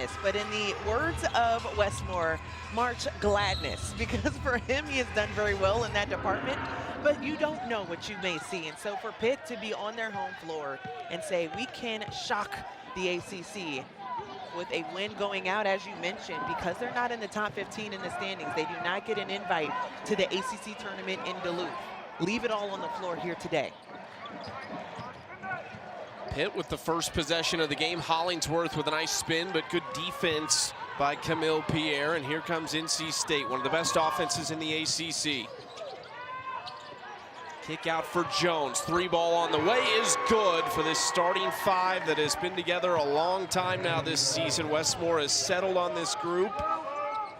madness, but in the words of Wes Moore, March gladness, because for him, he has done very well in that department, but you don't know what you may see. And so for Pitt to be on their home floor and say, we can shock the ACC with a win going out, as you mentioned, because they're not in the top 15 in the standings. They do not get an invite to the ACC tournament in Duluth. Leave it all on the floor here today. Pitt with the first possession of the game. Hollingsworth with a nice spin, but good defense by Khamil Pierre. And here comes NC State, one of the best offenses in the ACC. Kick out for Jones. Three ball on the way is good for this starting five that has been together a long time now this season. Wes Moore has settled on this group,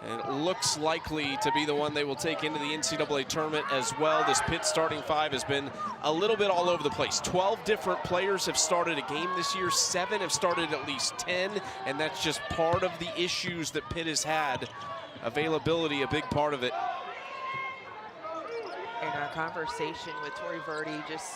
and it looks likely to be the one they will take into the NCAA tournament as well. This Pitt starting five has been a little bit all over the place. 12 different players have started a game this year. 7 have started at least 10, and that's just part of the issues that Pitt has had. Availability, a big part of it. In our conversation with Tori Verdi, just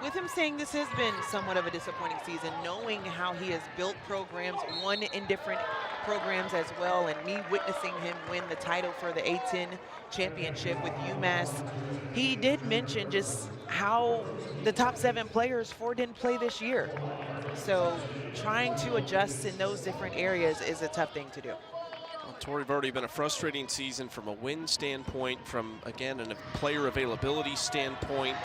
with him saying this has been somewhat of a disappointing season, knowing how he has built programs, won in different programs as well, and me witnessing him win the title for the A-10 championship with UMass. He did mention just how the top 7 players, 4 didn't play this year. So trying to adjust in those different areas is a tough thing to do. Tori Verdi, been a frustrating season from a win standpoint, from, again, a player availability standpoint.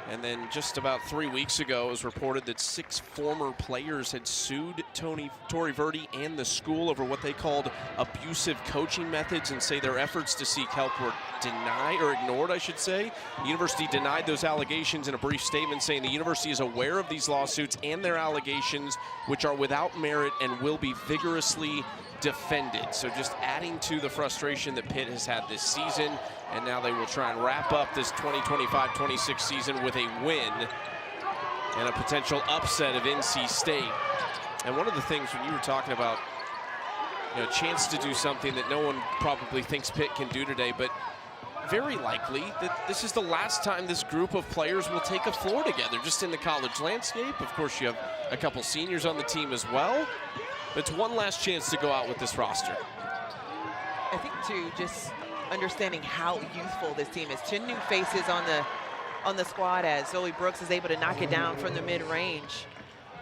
And then just about 3 weeks ago, it was reported that 6 former players had sued Tori Verdi and the school over what they called abusive coaching methods, and say their efforts to seek help were denied, or ignored, I should say. The university denied those allegations in a brief statement, saying the university is aware of these lawsuits and their allegations, which are without merit and will be vigorously defended. So just adding to the frustration that Pitt has had this season, and now they will try and wrap up this 2025-26 season with a win and a potential upset of NC State. And one of the things when you were talking about, a chance to do something that no one probably thinks Pitt can do today, but very likely that this is the last time this group of players will take a floor together, just in the college landscape. Of course, you have a couple seniors on the team as well. It's one last chance to go out with this roster. I think, too, just understanding how youthful this team is. 10 new faces on the squad as Zoe Brooks is able to knock it down from the mid-range.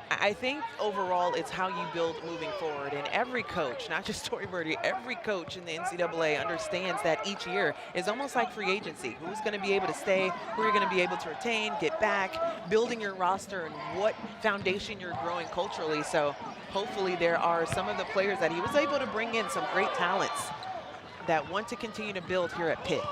I think overall it's how you build moving forward. And every coach, not just Tori Verdi, every coach in the NCAA understands that each year is almost like free agency. Who's going to be able to stay, who you're going to be able to retain, get back, building your roster, and what foundation you're growing culturally. So hopefully there are some of the players that he was able to bring in, some great talents that want to continue to build here at Pitt.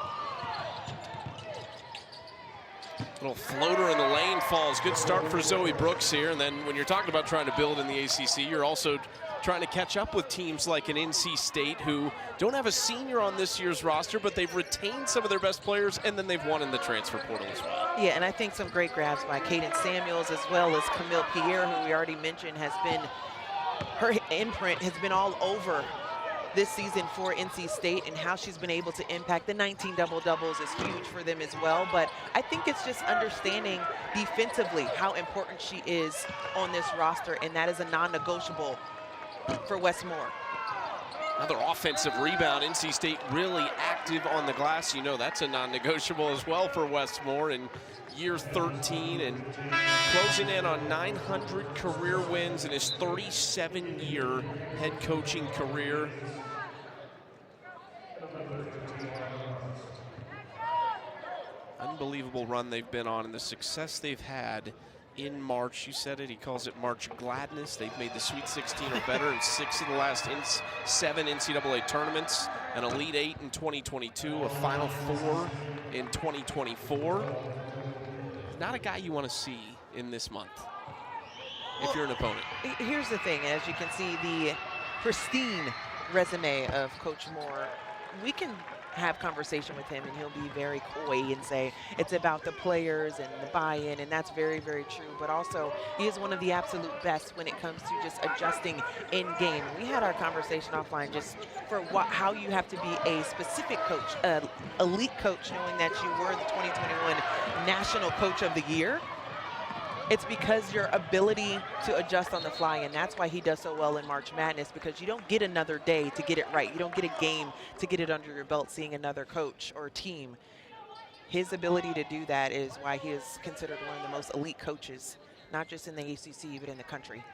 Little floater in the lane falls. Good start for Zoe Brooks here. And then when you're talking about trying to build in the ACC, you're also trying to catch up with teams like an NC State who don't have a senior on this year's roster, but they've retained some of their best players, and then they've won in the transfer portal as well. Yeah, and I think some great grabs by Kaden Samuels, as well as Khamil Pierre, who we already mentioned has been, her imprint has been all over this season for NC State, and how she's been able to impact. The 19 double-doubles is huge for them as well, but I think it's just understanding defensively how important she is on this roster, and that is a non-negotiable for Wes Moore. Another offensive rebound. NC State really active on the glass. You know that's a non-negotiable as well for Wes Moore in year 13, and closing in on 900 career wins in his 37-year head coaching career. Unbelievable run they've been on, and the success they've had in March. You said it, he calls it March gladness. They've made the Sweet 16 or better in 6 of the last 7 NCAA tournaments, an Elite 8 in 2022, a Final 4 in 2024. Not a guy you want to see in this month if you're an opponent. Here's the thing, as you can see, the pristine resume of Coach Moore, we can have conversation with him and he'll be very coy and say it's about the players and the buy-in, and that's very, very true. But also, he is one of the absolute best when it comes to just adjusting in game. We had our conversation offline just for how you have to be a specific coach, elite coach, knowing that you were the 2021 National Coach of the Year. It's because your ability to adjust on the fly, and that's why he does so well in March Madness, because you don't get another day to get it right. You don't get a game to get it under your belt seeing another coach or team. His ability to do that is why he is considered one of the most elite coaches, not just in the ACC, but in the country.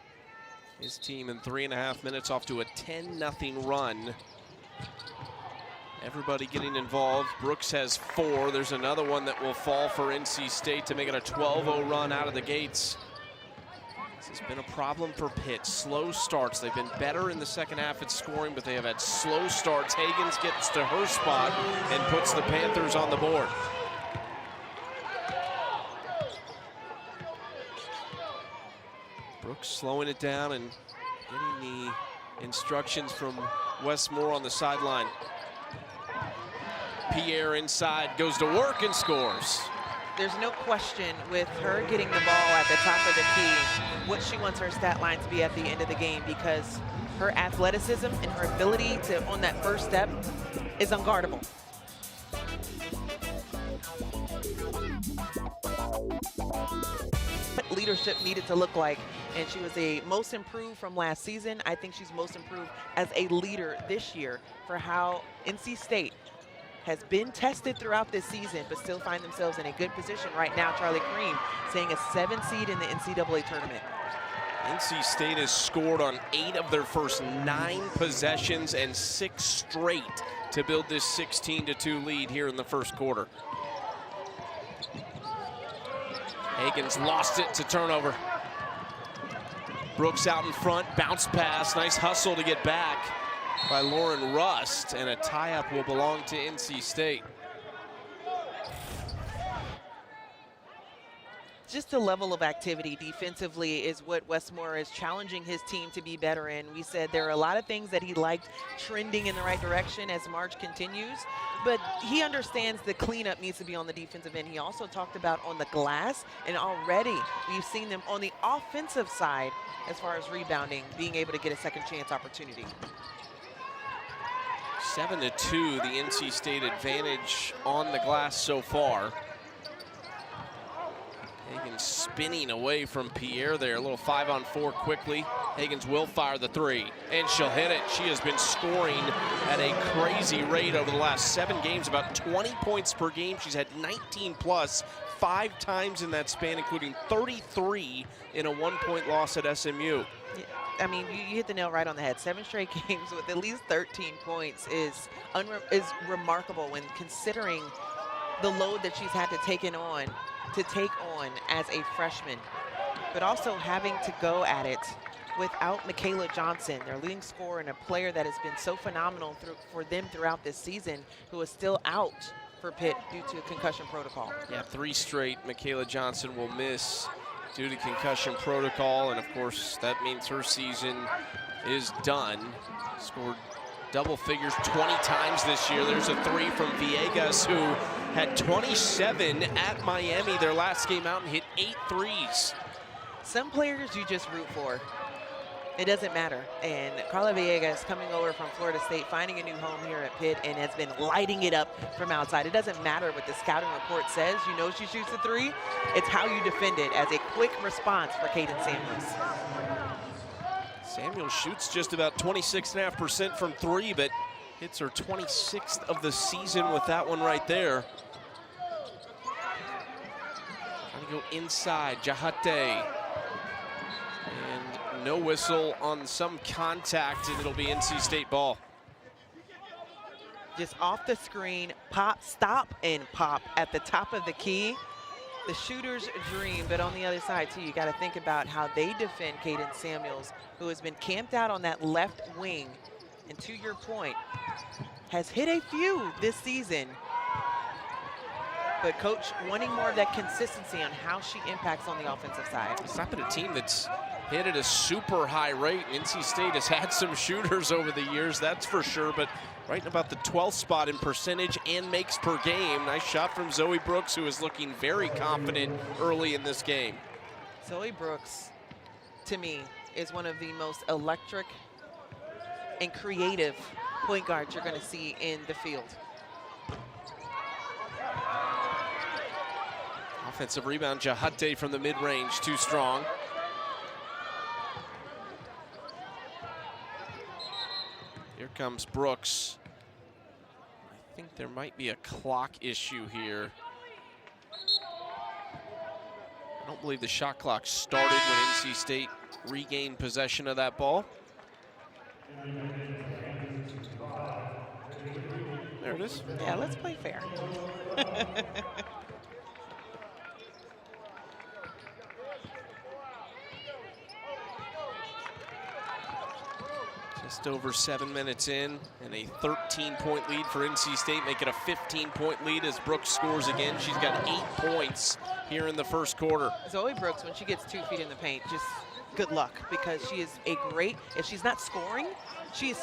His team in 3.5 minutes off to a 10-0 run. Everybody getting involved. Brooks has 4. There's another one that will fall for NC State to make it a 12-0 run out of the gates. This has been a problem for Pitt. Slow starts. They've been better in the second half at scoring, but they have had slow starts. Hagans gets to her spot and puts the Panthers on the board. Brooks slowing it down and getting the instructions from Wes Moore on the sideline. Pierre inside, goes to work and scores. There's no question with her getting the ball at the top of the key, what she wants her stat line to be at the end of the game, because her athleticism and her ability to, on that first step, is unguardable. What leadership needed to look like, and she was a most improved from last season. I think she's most improved as a leader this year for how NC State has been tested throughout this season, but still find themselves in a good position right now. Charlie Cream saying a 7 seed in the NCAA tournament. NC State has scored on 8 of their first 9 possessions and 6 straight to build this 16-2 lead here in the first quarter. Hagans lost it to turnover. Brooks out in front, bounce pass, nice hustle to get back by Lauren Rust, and a tie-up will belong to NC State. Just the level of activity defensively is what Wes Moore is challenging his team to be better in. We said there are a lot of things that he liked trending in the right direction as March continues, but he understands the cleanup needs to be on the defensive end. He also talked about on the glass, and already we've seen them on the offensive side as far as rebounding, being able to get a second chance opportunity. 7-2, the NC State advantage on the glass so far. Hagans spinning away from Pierre there. A little 5-on-4 quickly. Hagans will fire the 3, and she'll hit it. She has been scoring at a crazy rate over the last 7 games, about 20 points per game. She's had 19 plus 5 times in that span, including 33 in a 1-point loss at SMU. I mean, you hit the nail right on the head. 7 straight games with at least 13 points is remarkable when considering the load that she's had to take on as a freshman, but also having to go at it without Michaela Johnson, their leading scorer and a player that has been so phenomenal for them throughout this season, who is still out for Pitt due to concussion protocol. Yeah, 3 straight Michaela Johnson will miss due to concussion protocol, and of course that means her season is done. Scored double figures 20 times this year. There's a 3 from Villegas, who had 27 at Miami their last game out and hit 8 threes. Some players you just root for. It doesn't matter. And Carla Villegas coming over from Florida State, finding a new home here at Pitt, and has been lighting it up from outside. It doesn't matter what the scouting report says. You know she shoots a 3. It's how you defend it as a quick response for Kaden Samuels. Samuels shoots just about 26.5% from 3, but hits her 26th of the season with that one right there. Trying to go inside, Jahate. And no whistle on some contact, and it'll be NC State ball. Just off the screen, pop, stop, and pop at the top of the key. The shooter's dream, but on the other side too, you got to think about how they defend Kaden Samuels, who has been camped out on that left wing, and to your point, has hit a few this season. But coach wanting more of that consistency on how she impacts on the offensive side. It's not been a team that's hit at a super high rate. NC State has had some shooters over the years, that's for sure, but right about the 12th spot in percentage and makes per game. Nice shot from Zoe Brooks, who is looking very confident early in this game. Zoe Brooks, to me, is one of the most electric and creative point guards you're going to see in the field. Offensive rebound, Jahate from the mid-range, too strong. Here comes Brooks. I think there might be a clock issue here. I don't believe the shot clock started when NC State regained possession of that ball. There it is. Yeah, let's play fair. Just over 7 minutes in, and a 13-point lead for NC State, make it a 15-point lead as Brooks scores again. She's got 8 points here in the first quarter. Zoe Brooks, when she gets 2 feet in the paint, just good luck, because she is a great, if she's not scoring, she's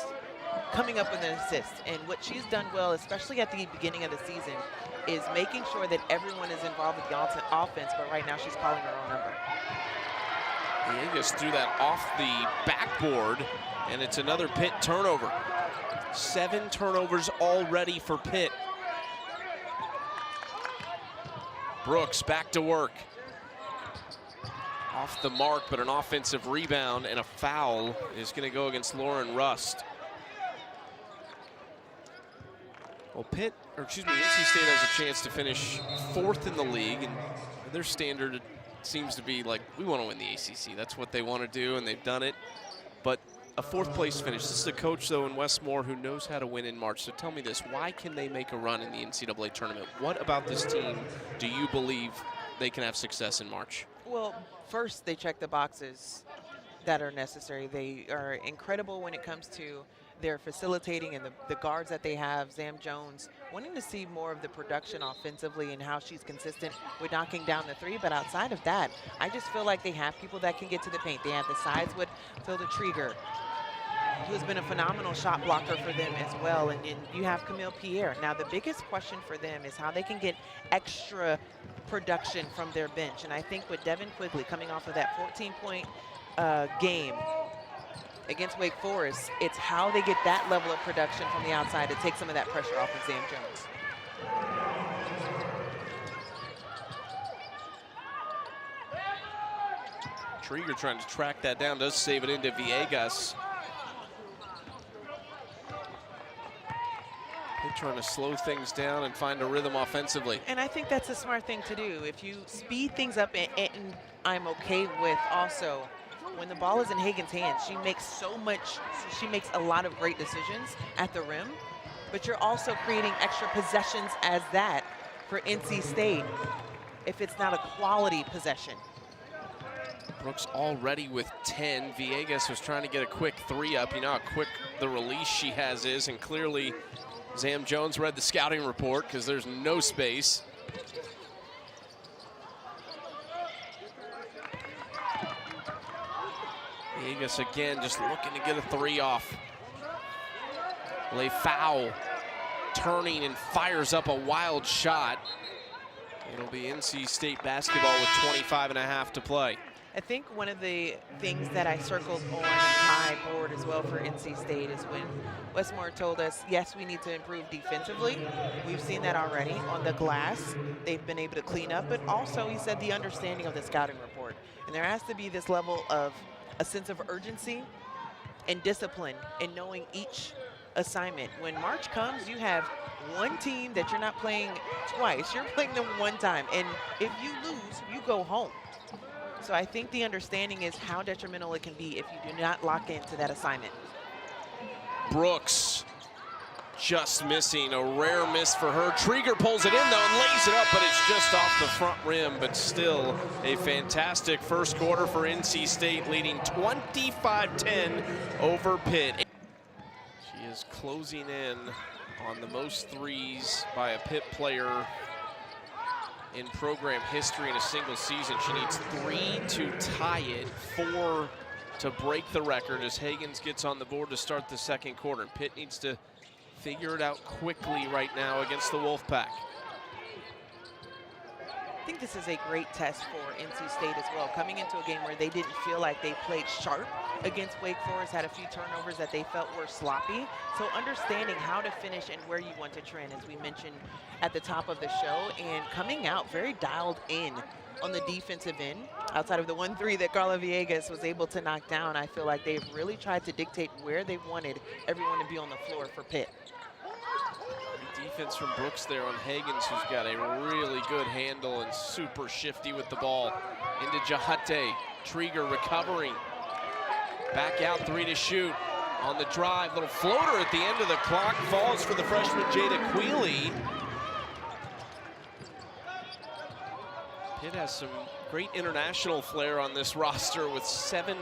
coming up with an assist. And what she's done well, especially at the beginning of the season, is making sure that everyone is involved with the offense, but right now she's calling her own number. Villegas threw that off the backboard, and it's another Pitt turnover. 7 turnovers already for Pitt. Brooks back to work. Off the mark, but an offensive rebound and a foul is going to go against Lauren Rust. Well, NC State has a chance to finish 4th in the league, and their standard seems to be like, we want to win the ACC. That's what they want to do, and they've done it. But a 4th place finish. This is a coach, though, in Wes Moore, who knows how to win in March. So tell me this, why can they make a run in the NCAA tournament? What about this team do you believe they can have success in March? Well, first they check the boxes that are necessary. They are incredible when it comes to their facilitating and the guards that they have. Zam Jones, wanting to see more of the production offensively and how she's consistent with knocking down the 3. But outside of that, I just feel like they have people that can get to the paint. They have the size with Phil Trigger, who has been a phenomenal shot blocker for them as well. And you have Khamil Pierre. Now, the biggest question for them is how they can get extra production from their bench. And I think with Devin Quigley coming off of that 14-point game against Wake Forest, it's how they get that level of production from the outside to take some of that pressure off of Zam Jones. Trigger trying to track that down, does save it into Villegas. They're trying to slow things down and find a rhythm offensively. And I think that's a smart thing to do. If you speed things up, and I'm okay with also, when the ball is in Hagen's hands, she makes a lot of great decisions at the rim, but you're also creating extra possessions as that for NC State if it's not a quality possession. Brooks already with 10. Villegas was trying to get a quick 3 up. You know how quick the release she has is, and clearly Zam Jones read the scouting report because there's no space. Villegas again just looking to get a 3 off. Foul turning and fires up a wild shot. It'll be NC State basketball with 25.5 to play. I think one of the things that I circled on my board as well for NC State is when Wes Moore told us, yes, we need to improve defensively. We've seen that already on the glass. They've been able to clean up, but also he said the understanding of the scouting report. And there has to be this level of a sense of urgency and discipline in knowing each assignment. When March comes, you have one team that you're not playing twice. You're playing them one time. And if you lose, you go home. So I think the understanding is how detrimental it can be if you do not lock into that assignment. Brooks just missing, a rare miss for her. Trigger pulls it in though and lays it up, but it's just off the front rim, but still a fantastic first quarter for NC State, leading 25-10 over Pitt. She is closing in on the most 3s by a Pitt player in program history in a single season. She needs 3 to tie it, 4 to break the record as Hagens gets on the board to start the second quarter. Pitt needs to figure it out quickly right now against the Wolfpack. I think this is a great test for NC State as well, coming into a game where they didn't feel like they played sharp against Wake Forest, had a few turnovers that they felt were sloppy. So understanding how to finish and where you want to trend, as we mentioned at the top of the show, and coming out very dialed in on the defensive end. Outside of the 1-3 that Carla Villegas was able to knock down, I feel like they've really tried to dictate where they wanted everyone to be on the floor for Pitt. Defense from Brooks there on Hagens, who's got a really good handle and super shifty with the ball. Into Jahate, Trieger recovering. Back out, 3 to shoot. On the drive, little floater at the end of the clock, falls for the freshman Jada Quealy. Pitt has some great international flair on this roster with 5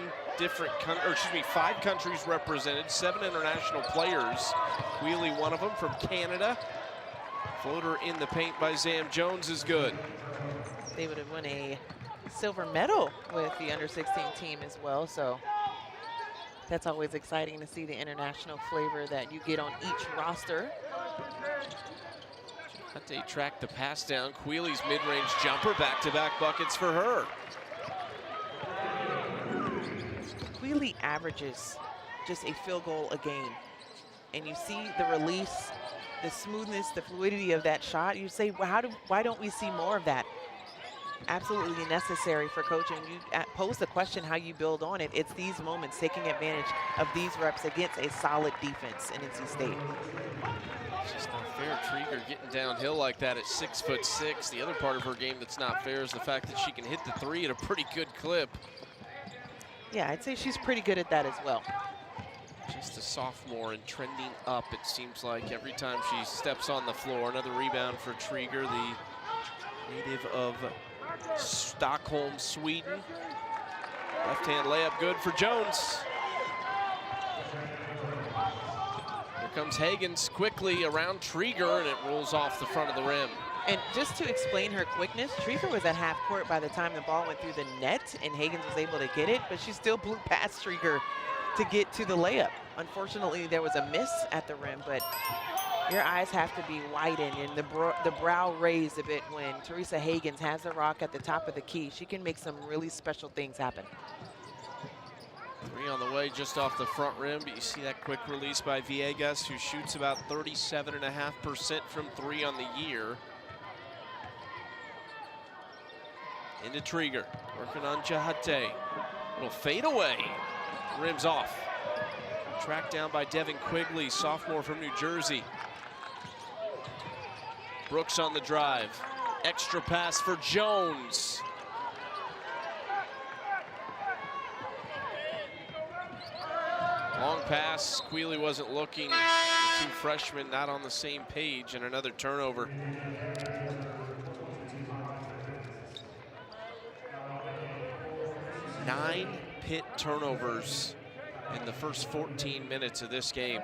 countries represented, 7 international players. Quealy, one of them from Canada. Floater in the paint by Zam Jones is good. They would have won a silver medal with the under-16 team as well, so that's always exciting to see the international flavor that you get on each roster. They tracked the pass down. Quealy's mid-range jumper, back-to-back buckets for her. Quealy averages just a field goal a game. And you see the release, the smoothness, the fluidity of that shot. You say, well, why don't we see more of that? Absolutely necessary for coaching. You pose the question how you build on it. It's these moments, taking advantage of these reps against a solid defense in NC State. It's just not fair. Trieger getting downhill like that at 6'6". The other part of her game that's not fair is the fact that she can hit the 3 at a pretty good clip. Yeah, I'd say she's pretty good at that as well. Just a sophomore and trending up, it seems like, every time she steps on the floor. Another rebound for Trieger, the native of Stockholm, Sweden. Left-hand layup good for Jones. Here comes Hagens quickly around Trieger, and it rolls off the front of the rim. And just to explain her quickness, Trieger was at half court by the time the ball went through the net, and Hagens was able to get it, but she still blew past Trieger to get to the layup. Unfortunately, there was a miss at the rim, but your eyes have to be widened and the brow raised a bit when Teresa Hagens has the rock at the top of the key. She can make some really special things happen. 3 on the way just off the front rim, but you see that quick release by Villegas, who shoots about 37.5% from 3 on the year. Into Trieger, working on Jahate. Little fade away, rims off. Tracked down by Devin Quigley, sophomore from New Jersey. Brooks on the drive. Extra pass for Jones. Long pass, Quealy wasn't looking. The 2 freshmen not on the same page, and another turnover. Nine Pitt turnovers in the first 14 minutes of this game.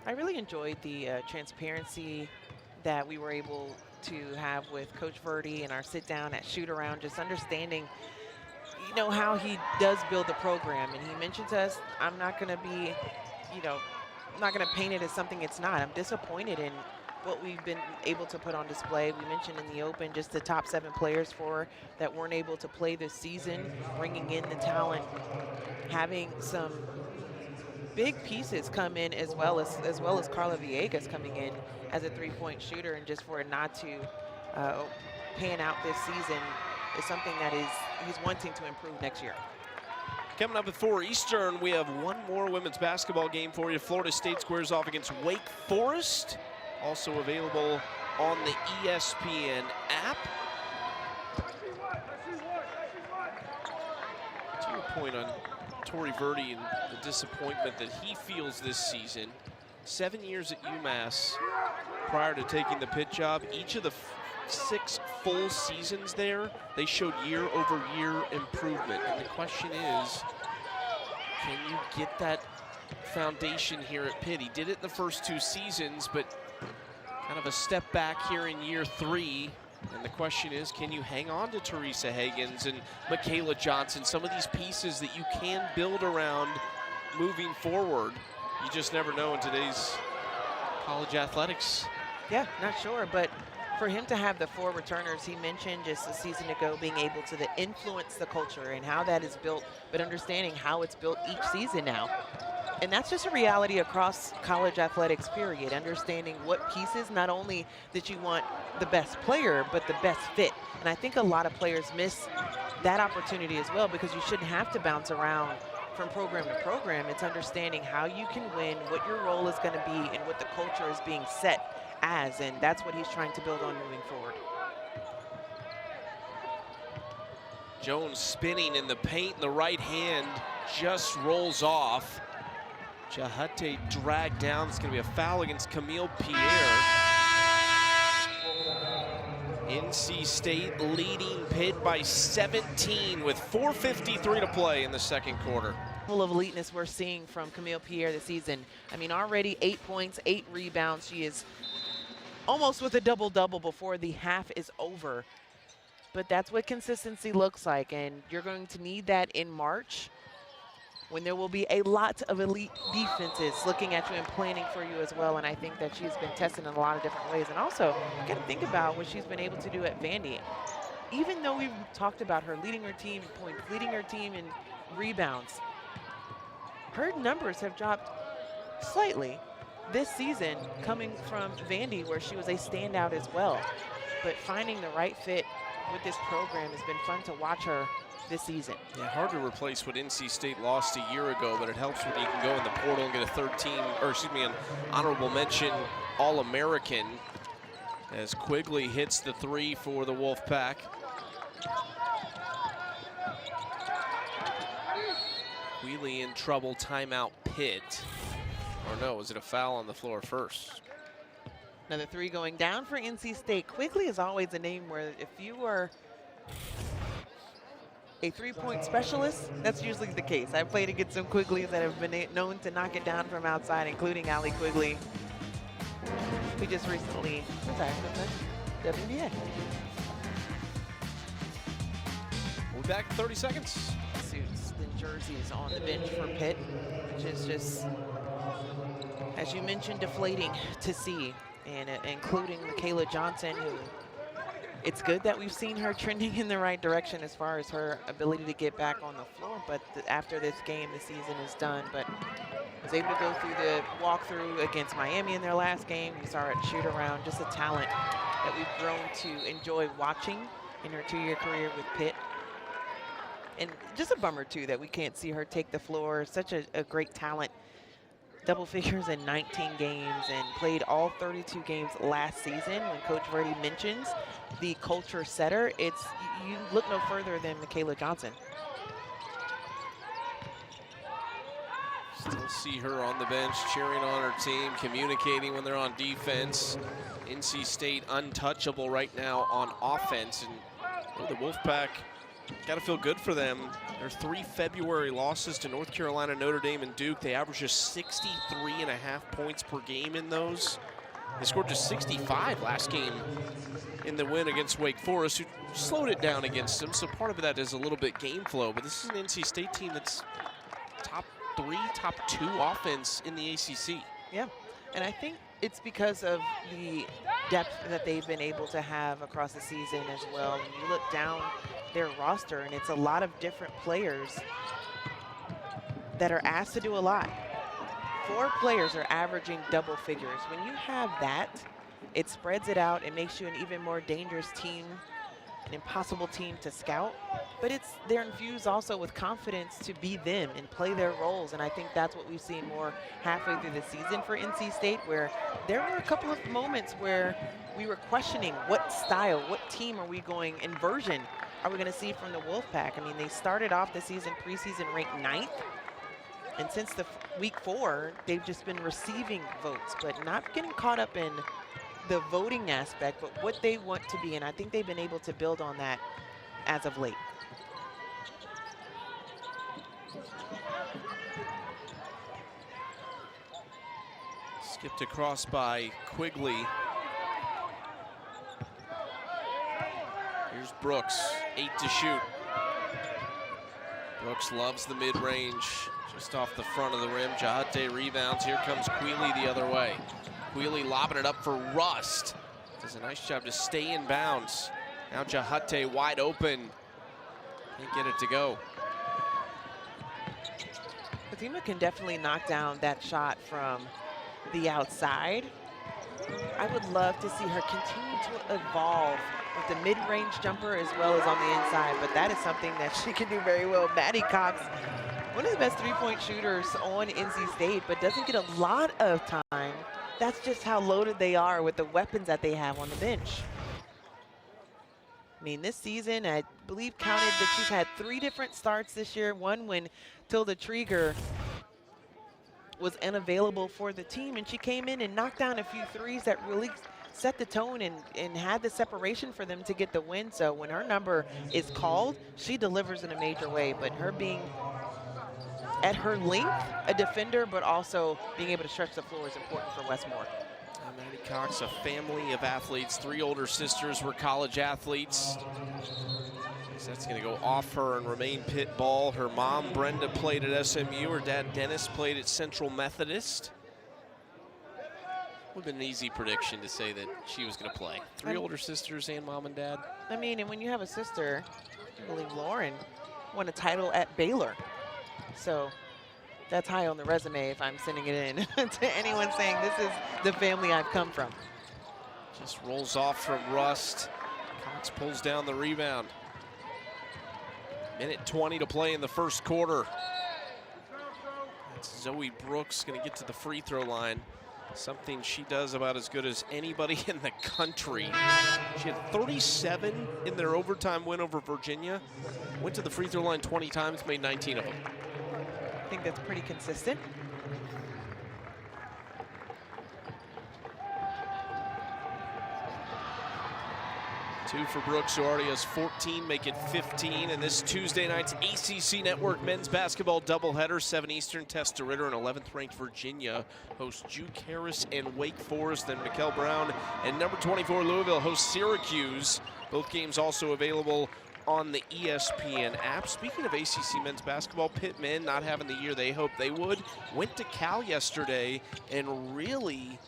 I really enjoyed the transparency that we were able to have with Coach Verdi and our sit down at shoot around, just understanding, you know, how he does build the program. And he mentioned to us, I'm not going to be, you know, I'm not going to paint it as something it's not. I'm disappointed in what we've been able to put on display. We mentioned in the open just the top 7 players that weren't able to play this season, bringing in the talent, having some big pieces come in as well as Carla Villegas coming in as a 3-point shooter, and just for it not to pan out this season is something that he's wanting to improve next year. Coming up at 4 Eastern, we have one more women's basketball game for you. Florida State squares off against Wake Forest. Also available on the ESPN app. To your point on Tori Verdi and the disappointment that he feels this season, 7 years at UMass prior to taking the Pitt job, each of the 6 full seasons there, they showed year-over-year improvement. And the question is, can you get that foundation here at Pitt? He did it in the first 2 seasons, but kind of a step back here in year 3. And the question is, can you hang on to Teresa Hagens and Michaela Johnson, some of these pieces that you can build around moving forward? You just never know in today's college athletics. Yeah, not sure, but for him to have the 4 returners he mentioned just a season ago, being able to influence the culture and how that is built, but understanding how it's built each season now. And that's just a reality across college athletics, period. Understanding what pieces, not only that you want the best player, but the best fit. And I think a lot of players miss that opportunity as well, because you shouldn't have to bounce around from program to program. It's understanding how you can win, what your role is going to be, and what the culture is being set as. And that's what he's trying to build on moving forward. Jones spinning in the paint, the right hand just rolls off. Jahate dragged down. It's going to be a foul against Khamil Pierre. NC State leading Pitt by 17 with 4:53 to play in the second quarter. Full of eliteness we're seeing from Khamil Pierre this season. I mean, already 8 points, 8 rebounds. She is almost with a double-double before the half is over. But that's what consistency looks like, and you're going to need that in March, when there will be a lot of elite defenses looking at you and planning for you as well. And I think that she's been tested in a lot of different ways. And also, you got to think about what she's been able to do at Vandy. Even though we've talked about her leading her team in points, leading her team in rebounds, her numbers have dropped slightly this season, coming from Vandy, where she was a standout as well. But finding the right fit with this program has been fun to watch her this season. Yeah, hard to replace what NC State lost a year ago, but it helps when you can go in the portal and get a third team, or excuse me, an honorable mention All-American, as Quigley hits the 3 for the Wolfpack. Wheelie in trouble, timeout Pitt. Or no, is it a foul on the floor first? Another 3 going down for NC State. Quigley is always a name where if you are a 3-point specialist, that's usually the case. I've played against some Quigleys that have been known to knock it down from outside, including Allie Quigley, who just recently retired from the WNBA. We'll be back in 30 seconds. Suits and jerseys on the bench for Pitt, which is just, as you mentioned, deflating to see, and including Michaela Johnson, who it's good that we've seen her trending in the right direction as far as her ability to get back on the floor. But after this game, the season is done. But was able to go through the walkthrough against Miami in their last game. We saw her at shoot around, just a talent that we've grown to enjoy watching in her 2-year career with Pitt. And just a bummer, too, that we can't see her take the floor. Such a great talent. Double figures in 19 games and played all 32 games last season. When Coach Verdi mentions the culture setter, it's, you look no further than Michaela Johnson. Still see her on the bench, cheering on her team, communicating when they're on defense. NC State untouchable right now on offense, and the Wolfpack, got to feel good for them. Their 3 February losses to North Carolina, Notre Dame, and Duke. They averaged just 63.5 points per game in those. They scored just 65 last game in the win against Wake Forest, who slowed it down against them. So part of that is a little bit game flow. But this is an NC State team that's top 3, top 2 offense in the ACC. Yeah, and I think it's because of the depth that they've been able to have across the season as well. When you look down their roster, and it's a lot of different players that are asked to do a lot. 4 players are averaging double figures. When you have that, it spreads it out. It makes you an even more dangerous team, an impossible team to scout. But they're infused also with confidence to be them and play their roles. And I think that's what we've seen more halfway through the season for NC State, where there were a couple of moments where we were questioning what style, what team are we going, and version are we going to see from the Wolfpack. I mean, they started off the season preseason ranked 9th. And since the week 4, they've just been receiving votes, but not getting caught up in the voting aspect, but what they want to be. And I think they've been able to build on that as of late. Skipped across by Quigley. Here's Brooks, 8 to shoot. Brooks loves the mid-range, just off the front of the rim. Jahate rebounds. Here comes Quealy the other way. Quealy lobbing it up for Rust. Does a nice job to stay in bounds. Now Jahate wide open. Can't get it to go. Fatima can definitely knock down that shot from the outside. I would love to see her continue to evolve with the mid-range jumper as well as on the inside, but that is something that she can do very well. Maddie Cox, one of the best three-point shooters on NC State, but doesn't get a lot of time. That's just how loaded they are with the weapons that they have on the bench. I mean, this season, I believe counted that she's had 3 different starts this year. One when Tilda Trieger was unavailable for the team, and she came in and knocked down a few threes that really set the tone and had the separation for them to get the win. So when her number is called, she delivers in a major way. But her being at her length, a defender, but also being able to stretch the floor is important for Wes Moore. Maddie Cox, a family of athletes. 3 older sisters were college athletes. So that's going to go off her and remain Pitt ball. Her mom, Brenda, played at SMU. Her dad, Dennis, played at Central Methodist. Would have been an easy prediction to say that she was going to play. 3 older sisters and mom and dad. I mean, and when you have a sister, I believe Lauren won a title at Baylor. So that's high on the resume if I'm sending it in to anyone saying this is the family I've come from. Just rolls off from Rust. Cox pulls down the rebound. Minute 20 to play in the first quarter. That's Zoe Brooks going to get to the free throw line. Something she does about as good as anybody in the country. She had 37 in their overtime win over Virginia. Went to the free throw line 20 times, made 19 of them. I think that's pretty consistent. Two for Brooks, who already has 14, make it 15. And this Tuesday night's ACC Network men's basketball doubleheader, 7 Eastern, Tess DeRitter and 11th-ranked Virginia host Duke Harris and Wake Forest. Then Mikkel Brown and number 24 Louisville host Syracuse. Both games also available on the ESPN app. Speaking of ACC men's basketball, Pitt men not having the year they hoped they would, went to Cal yesterday and really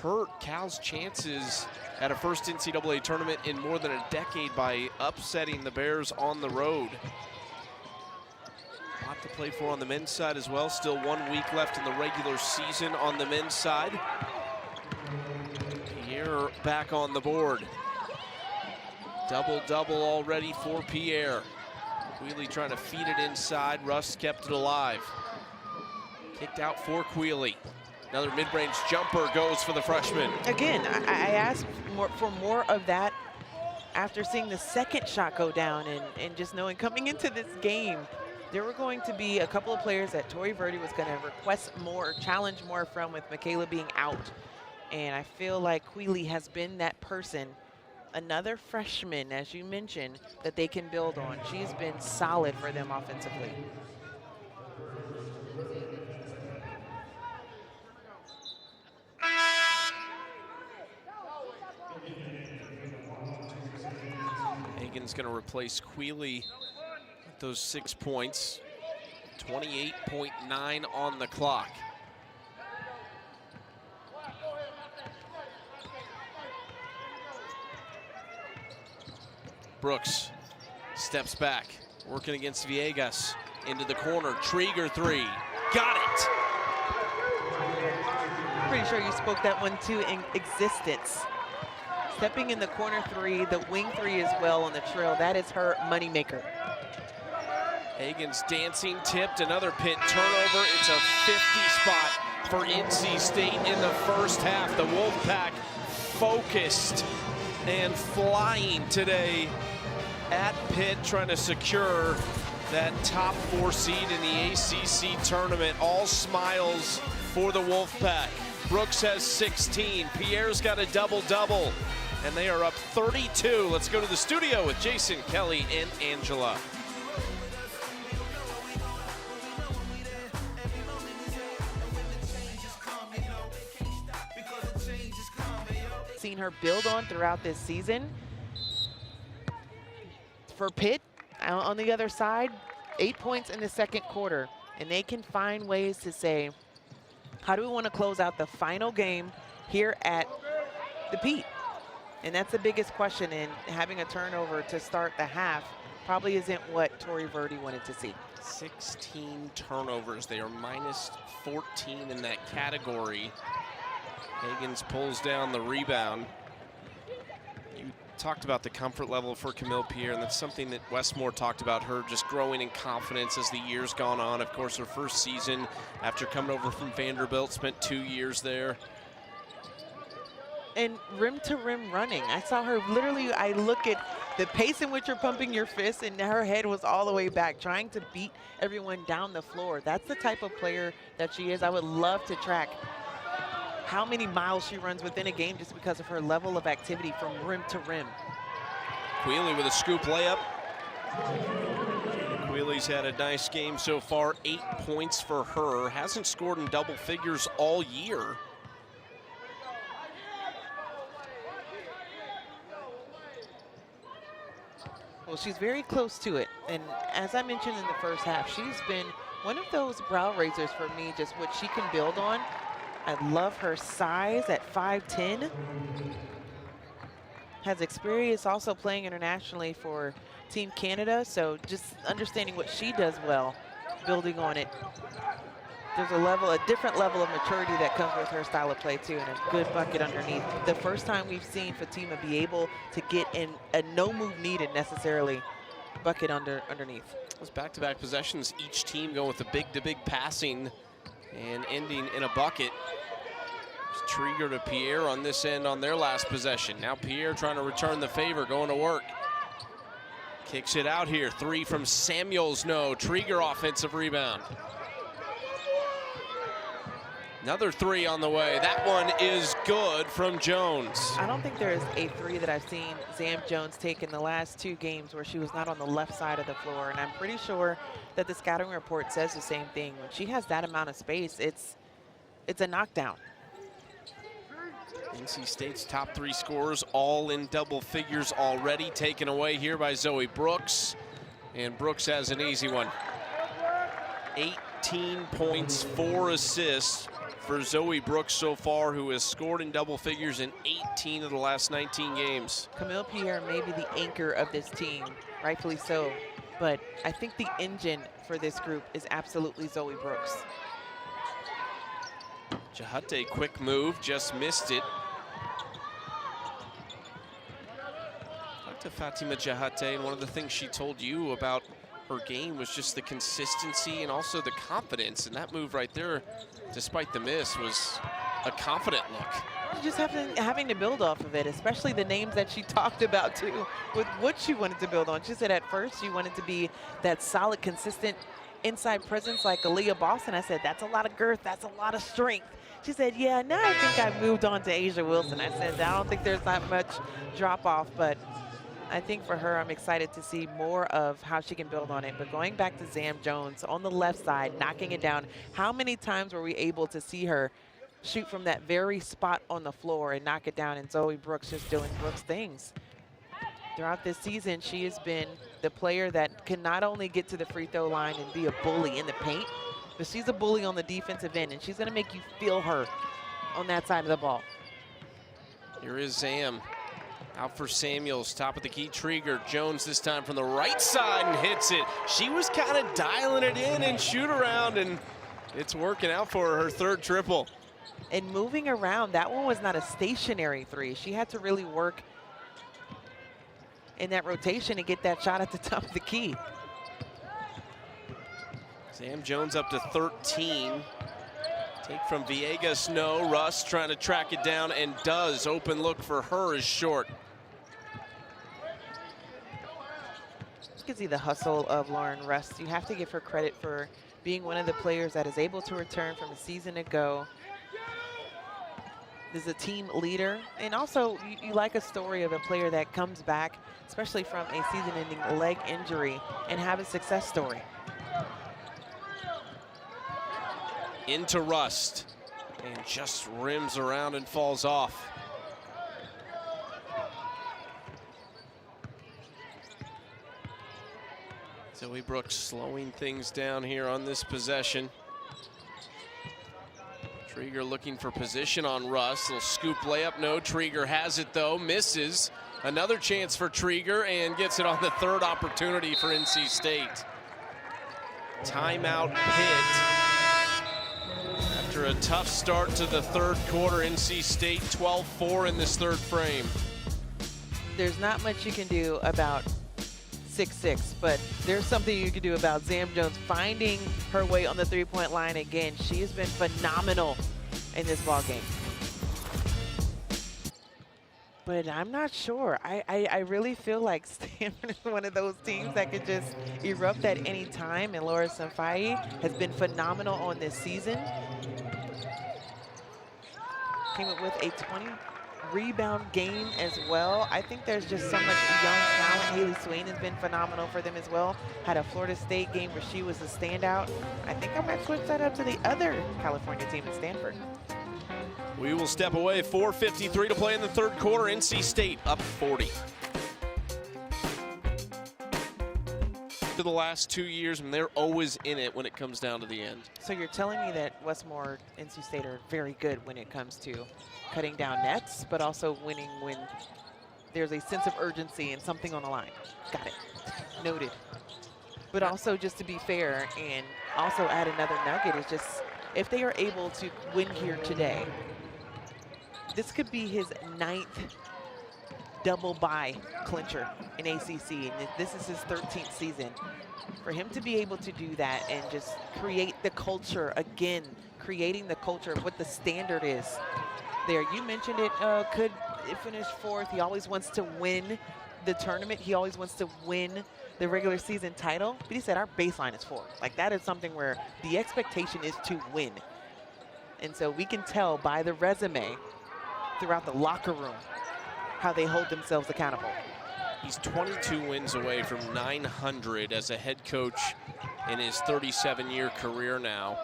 hurt Cal's chances at a first NCAA tournament in more than a decade by upsetting the Bears on the road. A lot to play for on the men's side as well. Still 1 week left in the regular season on the men's side. Pierre back on the board. Double-double already for Pierre. Quealy trying to feed it inside. Rust kept it alive. Kicked out for Quealy. Another mid-range jumper goes for the freshman. Again, I asked for more of that after seeing the second shot go down and just knowing coming into this game, there were going to be a couple of players that Tori Verdi was going to request more, challenge more from, with Michaela being out. And I feel like Quealy has been that person. Another freshman, as you mentioned, that they can build on. She's been solid for them offensively. Hagan's going to replace Quealy with those 6 points. 28.9 on the clock. Brooks steps back, working against Villegas. Into the corner, Trieger 3. Got it! Pretty sure you spoke that one too in existence. Stepping in the corner 3, the wing 3 as well on the trail. That is her moneymaker. Hagan's dancing, tipped, another Pitt turnover. It's a 50 spot for NC State in the first half. The Wolfpack focused and flying today at Pitt, trying to secure that top 4 seed in the ACC tournament. All smiles for the Wolfpack. Brooks has 16. Pierre's got a double-double, and they are up 32. Let's go to the studio with Jason, Kelly, and Angela. Seen her build on throughout this season. For Pitt, on the other side, 8 points in the second quarter, and they can find ways to say, how do we want to close out the final game here at the Pete? And that's the biggest question, and having a turnover to start the half probably isn't what Tori Verdi wanted to see. 16 turnovers. They are minus 14 in that category. Higgins pulls down the rebound. You talked about the comfort level for Khamil Pierre, and that's something that Wes Moore talked about, her just growing in confidence as the years gone on. Of course, her first season after coming over from Vanderbilt, spent 2 years there. And rim to rim running. I saw her literally, I look at the pace in which you're pumping your fist, and her head was all the way back, trying to beat everyone down the floor. That's the type of player that she is. I would love to track how many miles she runs within a game just because of her level of activity from rim to rim. Quealy with a scoop layup. Quealy's had a nice game so far, 8 points for her. Hasn't scored in double figures all year. Well, she's very close to it. And as I mentioned in the first half, she's been one of those brow raisers for me, just what she can build on. I love her size at 5'10". Has experience also playing internationally for Team Canada, so just understanding what she does well, building on it. There's a different level of maturity that comes with her style of play too, and a good bucket underneath. The first time we've seen Fatima be able to get in a no move needed necessarily bucket underneath. Those back-to-back possessions, each team going with the big-to-big passing and ending in a bucket. It's Trieger to Pierre on this end on their last possession. Now Pierre trying to return the favor, going to work. Kicks it out here, 3 from Samuels, no. Trieger offensive rebound. Another 3 on the way. That one is good from Jones. I don't think there is a 3 that I've seen Zam Jones take in the last 2 games where she was not on the left side of the floor. And I'm pretty sure that the scouting report says the same thing. When she has that amount of space, it's a knockdown. NC State's top 3 scorers all in double figures already, taken away here by Zoe Brooks. And Brooks has an easy one. 18 points, 4 assists for Zoe Brooks so far, who has scored in double figures in 18 of the last 19 games. Khamil Pierre may be the anchor of this team, rightfully so, but I think the engine for this group is absolutely Zoe Brooks. Jahate, quick move, just missed it. Talked to Fatima Jahate, and one of the things she told you about her game was just the consistency and also the confidence, and that move right there, despite the miss, was a confident look. Just having to build off of it, especially the names that she talked about too, with what she wanted to build on. She said at first she wanted to be that solid, consistent inside presence like Aaliyah Boston. I said, that's a lot of girth, that's a lot of strength. She said, yeah, now I think I've moved on to Asia Wilson. I said, I don't think there's that much drop off, but I think for her, I'm excited to see more of how she can build on it. But going back to Zam Jones on the left side, knocking it down, how many times were we able to see her shoot from that very spot on the floor and knock it down, and Zoe Brooks just doing Brooks things? Throughout this season, she has been the player that can not only get to the free throw line and be a bully in the paint, but she's a bully on the defensive end, and she's going to make you feel her on that side of the ball. Here is Zam. Out for Samuels, top of the key, Trieger. Jones this time from the right side and hits it. She was kind of dialing it in and shoot around, and it's working out for her 3rd triple. And moving around, that one was not a stationary 3. She had to really work in that rotation and get that shot at the top of the key. Zam Jones up to 13. Take from Villegas, no. Russ trying to track it down and does. Open look for her is short. You can see the hustle of Lauren Russ. You have to give her credit for being one of the players that is able to return from a season ago. Is a team leader, and also you like a story of a player that comes back, especially from a season-ending leg injury, and have a success story. Into Rust, and just rims around and falls off. Zoe Brooks slowing things down here on this possession. Trieger looking for position on Russ. Little scoop layup. No, Trieger has it though. Misses. Another chance for Trieger and gets it on the third opportunity for NC State. Timeout Pitt. After a tough start to the third quarter, NC State 12-4 in this third frame. There's not much you can do about 6'6", but there's something you can do about Zam Jones finding her way on the three-point line again. She has been phenomenal in this ball game. But I'm not sure. I really feel like Stanford is one of those teams that could just erupt at any time, and Laura Samfai has been phenomenal on this season. Came up with a 20-rebound game as well. I think there's just so much young talent. Haley Swain has been phenomenal for them as well. Had a Florida State game where she was a standout. I think I might switch that up to the other California team at Stanford. We will step away. 4:53 to play in the third quarter. NC State up 40. To the last 2 years, and they're always in it when it comes down to the end. So you're telling me that Wes Moore, NC State are very good when it comes to cutting down nets, but also winning when there's a sense of urgency and something on the line. Got it. Noted. But also, just to be fair and also add another nugget, is just if they are able to win here today, this could be his 9th double bye clincher in ACC, and this is his 13th season. For him to be able to do that and just create the culture again, creating the culture of what the standard is there. You mentioned it, could finish 4th. He always wants to win the tournament. He always wants to win the regular season title. But he said our baseline is 4. Like, that is something where the expectation is to win. And so we can tell by the resume throughout the locker room how they hold themselves accountable. He's 22 wins away from 900 as a head coach in his 37-year career now.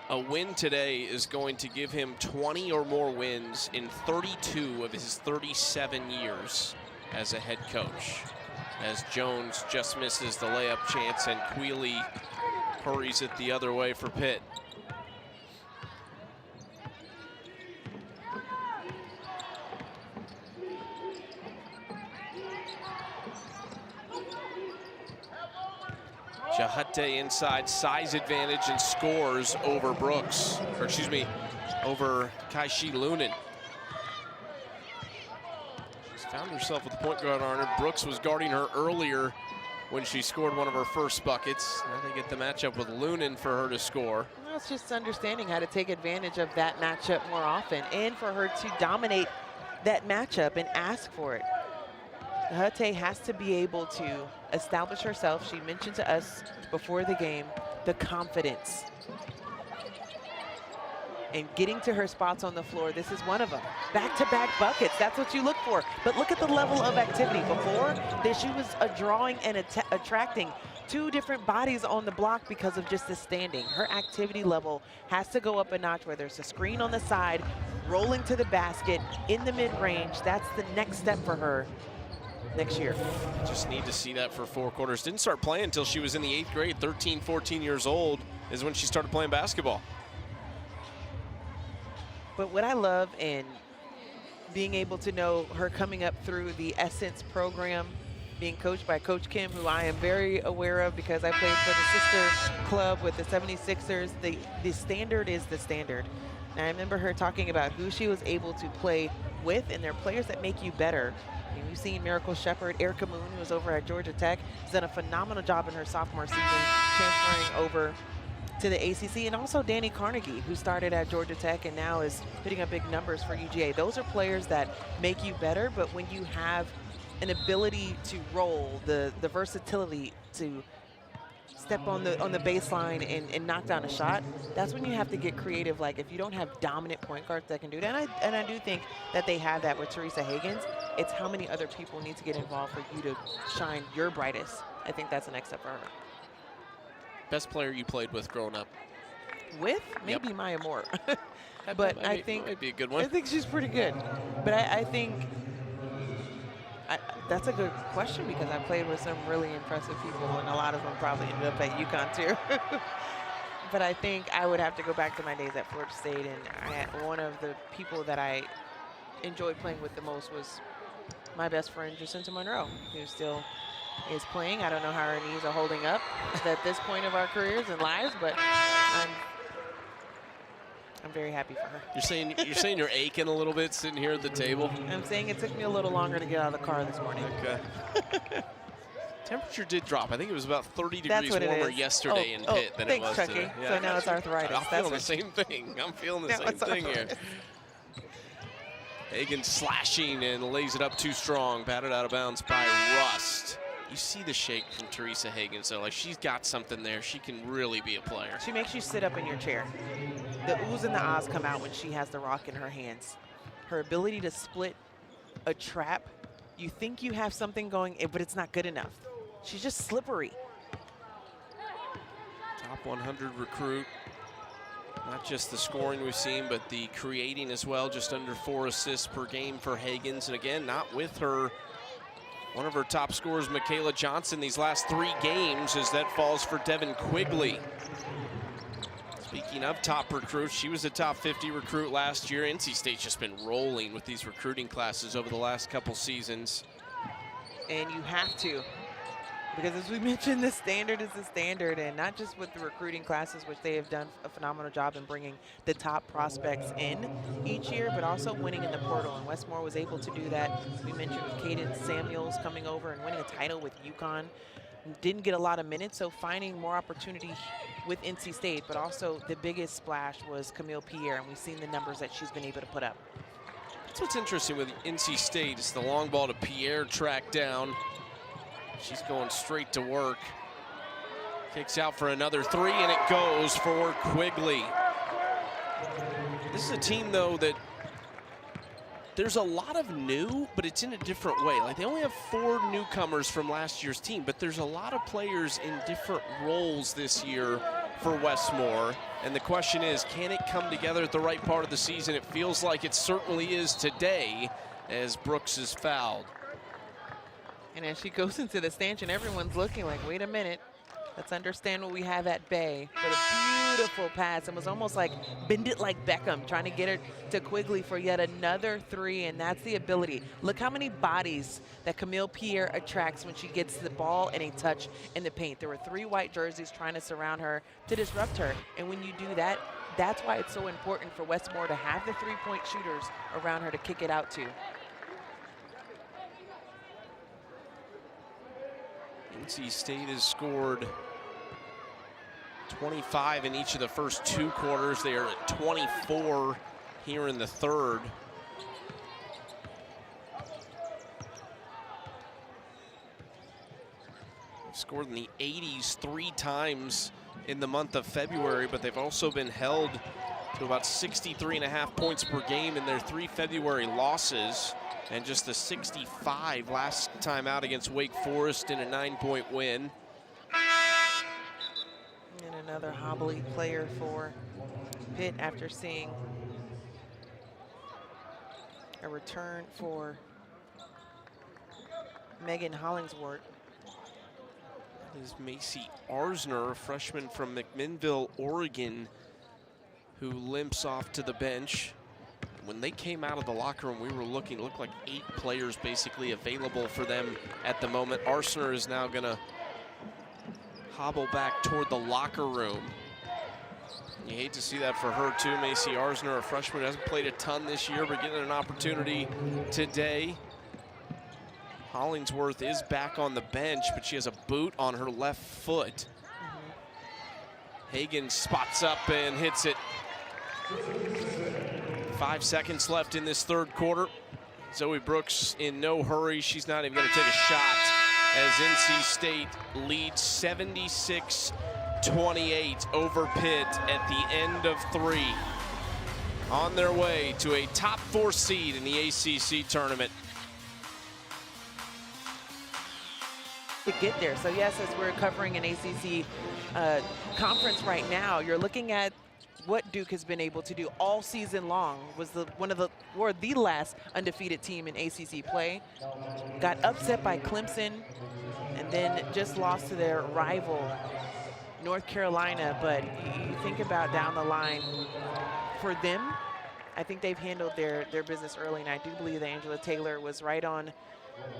A win today is going to give him 20 or more wins in 32 of his 37 years as a head coach. As Jones just misses the layup chance and Quealy hurries it the other way for Pitt. Jahate inside, size advantage, and scores over Brooks, or excuse me, over Kaishi Lunin. She's found herself with the point guard on her. Brooks was guarding her earlier when she scored one of her first buckets. Now they get the matchup with Lunin for her to score. Well, it's just understanding how to take advantage of that matchup more often, and for her to dominate that matchup and ask for it. Jahate has to be able to establish herself. She mentioned to us before the game the confidence. And getting to her spots on the floor, this is one of them. Back-to-back buckets, that's what you look for. But look at the level of activity. Before, she was drawing and attracting 2 different bodies on the block because of just the standing. Her activity level has to go up a notch, where there's a screen on the side, rolling to the basket, in the mid-range. That's the next step for her next year. Just need to see that for 4 quarters. Didn't start playing until she was in the 8th grade. 13, 14 years old is when she started playing basketball. But what I love, and being able to know her coming up through the Essence program, being coached by Coach Kim, who I am very aware of because I played for the sister club with the 76ers. The standard is the standard. And I remember her talking about who she was able to play with, and they're players that make you better. I mean, we've seen Miracle Shepherd, Erica Moon, who was over at Georgia Tech, has done a phenomenal job in her sophomore season, transferring over to the ACC, and also Danny Carnegie, who started at Georgia Tech and now is putting up big numbers for UGA. Those are players that make you better, but when you have an ability to roll, the versatility to step on the baseline and knock down a shot, that's when you have to get creative. Like, if you don't have dominant point guards that can do that, and I do think that they have that with Teresa Higgins, it's how many other people need to get involved for you to shine your brightest. I think that's the next step for her. Best player you played with growing up? With? Maybe Maya Moore. But that I think might be a good one. I think she's pretty good. But I think that's a good question, because I played with some really impressive people, and a lot of them probably ended up at UConn too. But I think I would have to go back to my days at Florida State, and one of the people that I enjoyed playing with the most was my best friend, Jacinta Monroe, who still is playing. I don't know how her knees are holding up at this point of our careers and lives, but I'm very happy for her. You're saying you're aching a little bit sitting here at the table? I'm saying it took me a little longer to get out of the car this morning. Okay. Temperature did drop. I think it was about 30 degrees warmer yesterday in Pitt than it was today. Yeah, so now it's arthritis. I'm feeling the same thing. I'm feeling the same thing here. Hagan slashing and lays it up too strong. Batted out of bounds by Rust. You see the shake from Teresa Hagan, so like she's got something there. She can really be a player. She makes you sit up in your chair. The oohs and the ahs come out when she has the rock in her hands. Her ability to split a trap, you think you have something going, but it's not good enough. She's just slippery. Top 100 recruit. Not just the scoring we've seen, but the creating as well. Just under 4 assists per game for Hagans. And again, not with her, one of her top scorers, Michaela Johnson, these last 3 games, as that falls for Devin Quigley. Speaking of top recruits, she was a top 50 recruit last year. NC State's just been rolling with these recruiting classes over the last couple seasons. And you have to. Because as we mentioned, the standard is the standard, and not just with the recruiting classes, which they have done a phenomenal job in bringing the top prospects in each year, but also winning in the portal. And Wes Moore was able to do that. We mentioned Caden Samuels coming over and winning a title with UConn. Didn't get a lot of minutes, so finding more opportunity with NC State, but also the biggest splash was Khamil Pierre, and we've seen the numbers that she's been able to put up. That's what's interesting with NC State is the long ball to Pierre tracked down. She's going straight to work. Kicks out for another 3, and it goes for Quigley. This is a team, though, that there's a lot of new, but it's in a different way. Like, they only have 4 newcomers from last year's team, but there's a lot of players in different roles this year for Wes Moore. And the question is, can it come together at the right part of the season? It feels like it certainly is today, as Brooks is fouled. And as she goes into the stanchion, everyone's looking like, wait a minute, let's understand what we have at bay. But a beautiful pass. It was almost like bend it like Beckham, trying to get her to Quigley for yet another 3, and that's the ability. Look how many bodies that Khamil Pierre attracts when she gets the ball and a touch in the paint. There were 3 white jerseys trying to surround her to disrupt her, and when you do that, that's why it's so important for Wes Moore to have the 3-point shooters around her to kick it out to. NC State has scored 25 in each of the first 2 quarters. They are at 24 here in the third. They've scored in the 80s 3 times in the month of February, but they've also been held to about 63.5 points per game in their 3 February losses. And just a 65 last time out against Wake Forest in a 9-point win. And another hobbly player for Pitt after seeing a return for Megan Hollingsworth. That is Macy Arsner, a freshman from McMinnville, Oregon, who limps off to the bench. When they came out of the locker room, we were looking, it looked like 8 players basically available for them at the moment. Arsner is now gonna hobble back toward the locker room. You hate to see that for her too. Macy Arsner, a freshman, hasn't played a ton this year, but getting an opportunity today. Hollingsworth is back on the bench, but she has a boot on her left foot. Hagan spots up and hits it. 5 seconds left in this third quarter. Zoe Brooks in no hurry. She's not even going to take a shot as NC State leads 76-28 over Pitt at the end of 3. On their way to a top 4 seed in the ACC tournament. To get there. So yes, as we're covering an ACC conference right now, you're looking at what Duke has been able to do all season long. Was the last undefeated team in ACC play. Got upset by Clemson and then just lost to their rival North Carolina, but you think about down the line for them, I think they've handled their business early, and I do believe that Angela Taylor was right on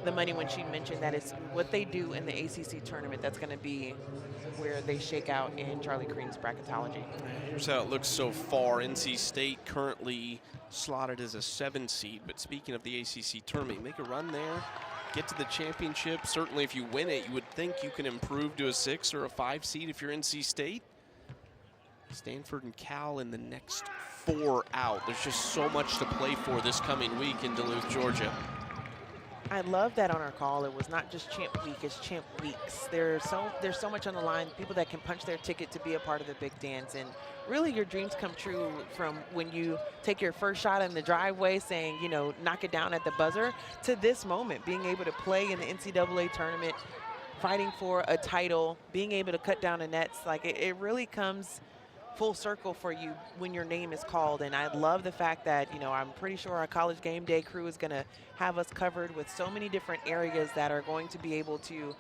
the money when she mentioned that it's what they do in the ACC tournament that's going to be where they shake out in Charlie Crean's bracketology. Here's how it looks so far. NC State currently slotted as a 7 seed, but speaking of the ACC tournament, you make a run there, get to the championship. Certainly if you win it, you would think you can improve to a 6 or a 5 seed if you're NC State. Stanford and Cal in the next 4 out. There's just so much to play for this coming week in Duluth, Georgia. I love that on our call. It was not just champ week, it's champ weeks. There's so much on the line, people that can punch their ticket to be a part of the big dance. And really your dreams come true from when you take your first shot in the driveway saying, you know, knock it down at the buzzer, to this moment, being able to play in the NCAA tournament, fighting for a title, being able to cut down the nets. Like it really comes full circle for you when your name is called. And I love the fact that, you know, I'm pretty sure our College Game Day crew is going to have us covered with so many different areas that are going to be able to,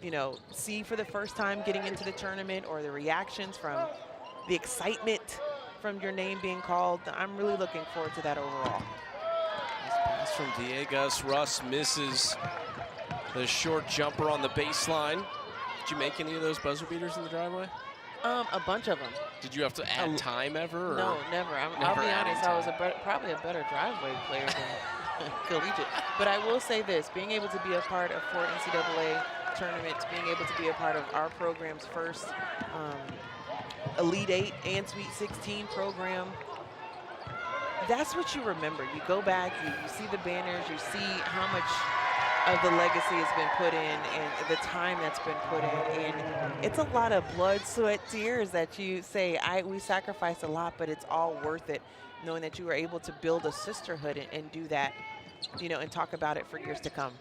you know, see for the first time getting into the tournament, or the reactions from the excitement from your name being called. I'm really looking forward to that overall. Nice pass from Villegas. Russ misses the short jumper on the baseline. Did you make any of those buzzer beaters in the driveway? A bunch of them. Did you have to add time ever? Or? No, never. I'll be honest, I was probably a better driveway player than collegiate. But I will say this, being able to be a part of 4 NCAA tournaments, being able to be a part of our program's first Elite 8 and Sweet 16 program, that's what you remember. You go back, you see the banners, you see how much of the legacy has been put in and the time that's been put in, and it's a lot of blood, sweat, tears that you say, we sacrificed a lot, but it's all worth it, knowing that you were able to build a sisterhood and do that, you know, and talk about it for years to come.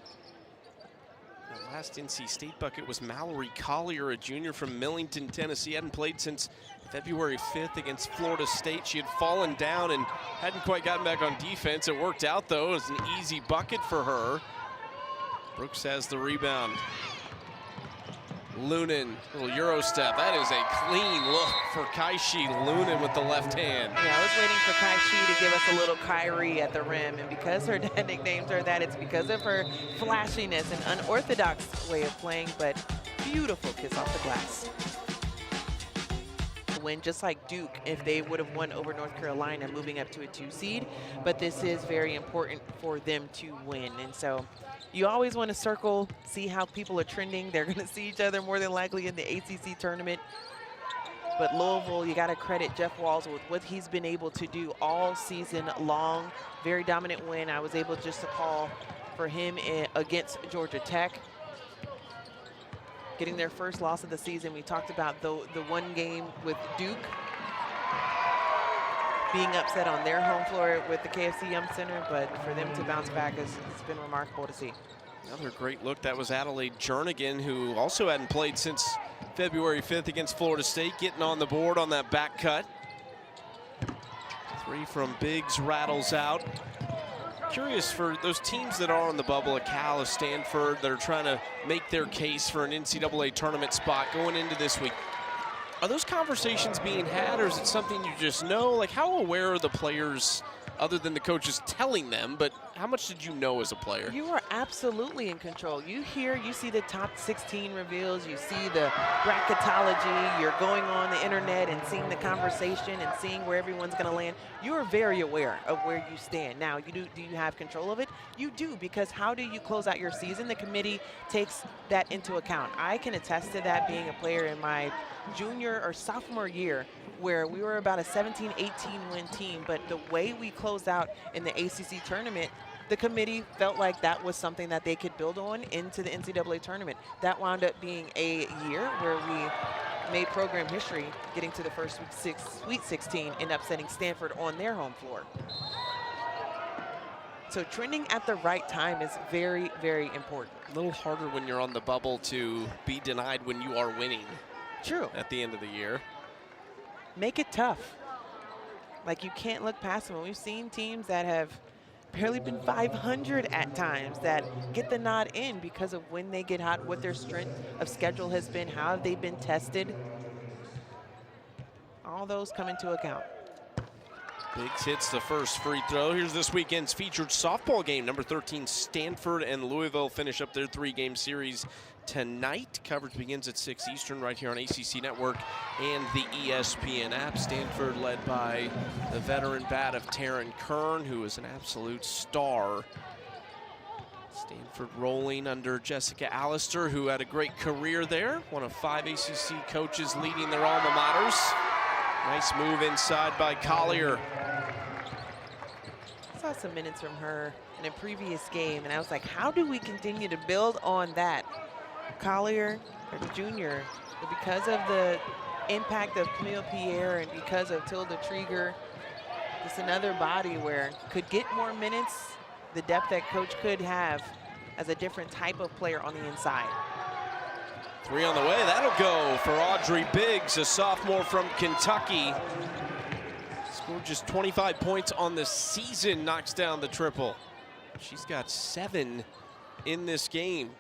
The last NC State bucket was Mallory Collier, a junior from Millington, Tennessee. Hadn't played since February 5th against Florida State. She had fallen down and hadn't quite gotten back on defense. It worked out, though. It was an easy bucket for her. Brooks has the rebound. Lunin, little Euro step. That is a clean look for Kaishi Lunin with the left hand. Yeah, I was waiting for Kaishi to give us a little Kyrie at the rim, and because her dad nicknames her that, it's because of her flashiness and unorthodox way of playing, but beautiful kiss off the glass. Win, just like Duke, if they would have won over North Carolina, moving up to a 2 seed, but this is very important for them to win. And so you always want to circle, see how people are trending. They're going to see each other more than likely in the ACC tournament. But Louisville, you got to credit Jeff Walls with what he's been able to do all season long. Very dominant win. I was able just to call for him against Georgia Tech, getting their first loss of the season. We talked about the one game with Duke being upset on their home floor with the KFC Yum Center, but for them to bounce back has been remarkable to see. Another great look. That was Adelaide Jernigan, who also hadn't played since February 5th against Florida State, getting on the board on that back cut. 3 from Biggs rattles out. Curious for those teams that are on the bubble, a Cal, a Stanford, that are trying to make their case for an NCAA tournament spot going into this week. Are those conversations being had, or is it something you just know? Like, how aware are the players, other than the coaches telling them, but how much did you know as a player? You are absolutely in control. You see the top 16 reveals, you see the bracketology, you're going on the internet and seeing the conversation and seeing where everyone's going to land. You are very aware of where you stand. Now, do you have control of it? You do, because how do you close out your season? The committee takes that into account. I can attest to that, being a player in my junior or sophomore year, where we were about a 17-18 win team, but the way we closed out in the ACC tournament, the committee felt like that was something that they could build on into the NCAA tournament. That wound up being a year where we made program history, getting to the first Sweet 16 and upsetting Stanford on their home floor. So trending at the right time is very, very important. A little harder when you're on the bubble to be denied when you are winning. True. At the end of the year. Make it tough. Like, you can't look past them. We've seen teams that have barely been 500 at times that get the nod in because of when they get hot, what their strength of schedule has been, how they've been tested. all those come into account. Biggs hits the first free throw. Here's this weekend's featured softball game. Number 13, Stanford and Louisville finish up their 3-game series tonight. Coverage begins at 6 Eastern right here on ACC Network and the ESPN app. Stanford led by the veteran bat of Taryn Kern, who is an absolute star. Stanford rolling under Jessica Allister, who had a great career there. One of 5 ACC coaches leading their alma maters. Nice move inside by Collier. I saw some minutes from her in a previous game, and I was like, how do we continue to build on that? Collier, a junior, but because of the impact of Khamil Pierre and because of Tilda Trieger, just another body where could get more minutes, the depth that coach could have as a different type of player on the inside. 3 on the way, that'll go for Audrey Biggs, a sophomore from Kentucky. Scored just 25 points on the season, knocks down the triple. She's got 7 in this game.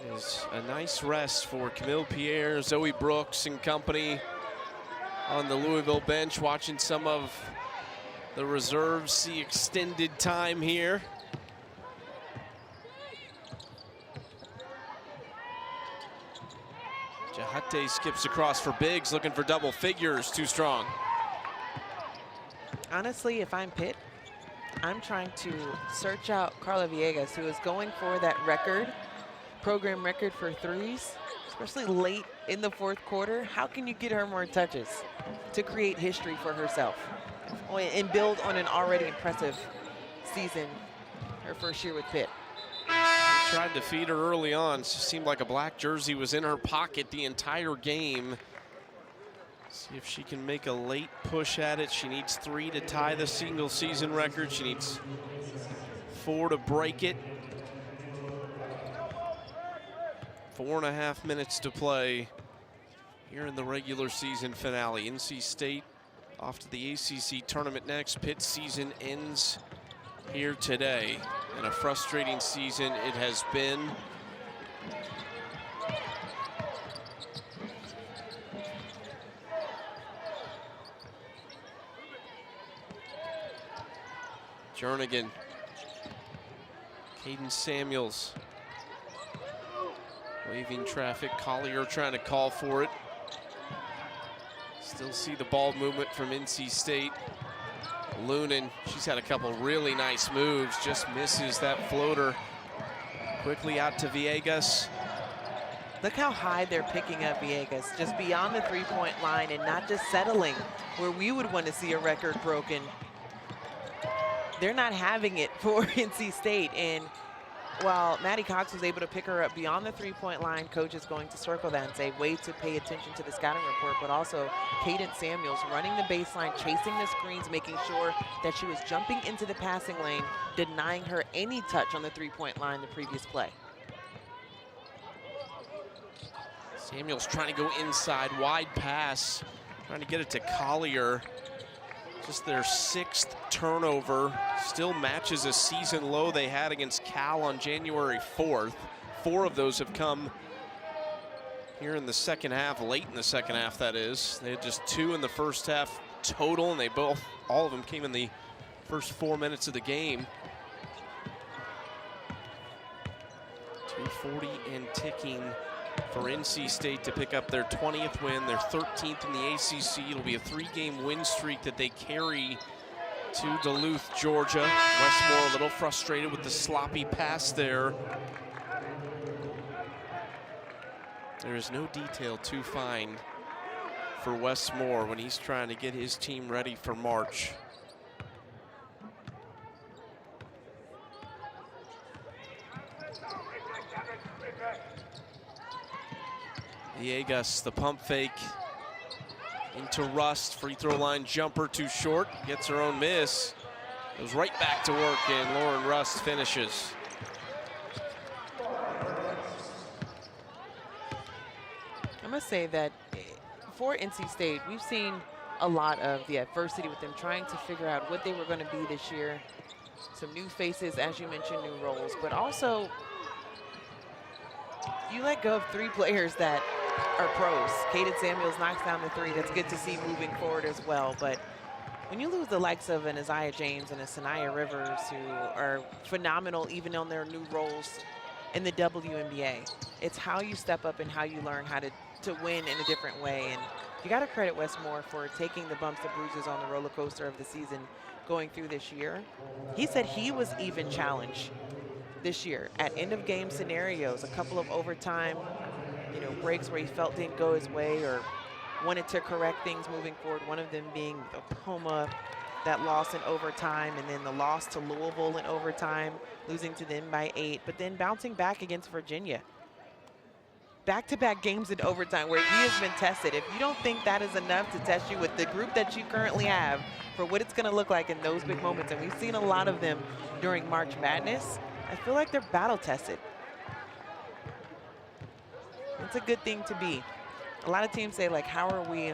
It is a nice rest for Khamil Pierre, Zoe Brooks and company on the Louisville bench, watching some of the reserves see extended time here. Jahate skips across for Biggs, looking for double figures, too strong. Honestly, if I'm Pitt, I'm trying to search out Carla Villegas, who is going for that record, program record for threes, especially late in the 4th quarter. How can you get her more touches to create history for herself and build on an already impressive season, her first year with Pitt? Tried to feed her early on. Seemed like a black jersey was in her pocket the entire game. See if she can make a late push at it. She needs 3 to tie the single season record. She needs 4 to break it. 4.5 minutes to play here in the regular season finale. NC State off to the ACC tournament next. Pitt's season ends here today. And a frustrating season it has been. Jernigan. Caden Samuels. Waving traffic. Collier trying to call for it. Still see the ball movement from NC State. Lunan, she's had a couple really nice moves, just misses that floater. Quickly out to Villegas. Look how high they're picking up Villegas, just beyond the 3-point line and not just settling where we would want to see a record broken. They're not having it for NC State, and while Maddie Cox was able to pick her up beyond the 3-point line, coach is going to circle that and say, wait to pay attention to the scouting report, but also Cadence Samuels running the baseline, chasing the screens, making sure that she was jumping into the passing lane, denying her any touch on the 3-point line the previous play. Samuels trying to go inside, wide pass, trying to get it to Collier. Just their 6th turnover, still matches a season low they had against Cal on January 4th. 4 of those have come here in the second half, late in the second half that is. They had just 2 in the first half total, and all of them came in the first 4 minutes of the game. 2:40 and ticking for NC State to pick up their 20th win, their 13th in the ACC. It'll be a 3-game win streak that they carry to Duluth, Georgia. Wes Moore a little frustrated with the sloppy pass there. There is no detail too fine for Wes Moore when he's trying to get his team ready for March. Villegas, the pump fake into Rust. Free throw line jumper too short. Gets her own miss. Goes right back to work, and Lauren Rust finishes. I must say that for NC State, we've seen a lot of the adversity with them trying to figure out what they were going to be this year. Some new faces, as you mentioned, new roles, but also you let go of 3 players that are pros. Kaden Samuels knocks down the 3. That's good to see moving forward as well. But when you lose the likes of an Isaiah James and a Sanaya Rivers, who are phenomenal even on their new roles in the WNBA, it's how you step up and how you learn how to win in a different way. And you got to credit Wes Moore for taking the bumps and bruises on the roller coaster of the season going through this year. He said he was even challenged this year at end of game scenarios, a couple of overtime, breaks where he felt didn't go his way or wanted to correct things moving forward. One of them being Oklahoma, that loss in overtime, and then the loss to Louisville in overtime, losing to them by 8, but then bouncing back against Virginia. Back-to-back games in overtime where he has been tested. If you don't think that is enough to test you with the group that you currently have for what it's going to look like in those big moments, and we've seen a lot of them during March Madness, I feel like they're battle-tested. It's a good thing to be. A lot of teams say, like, how are we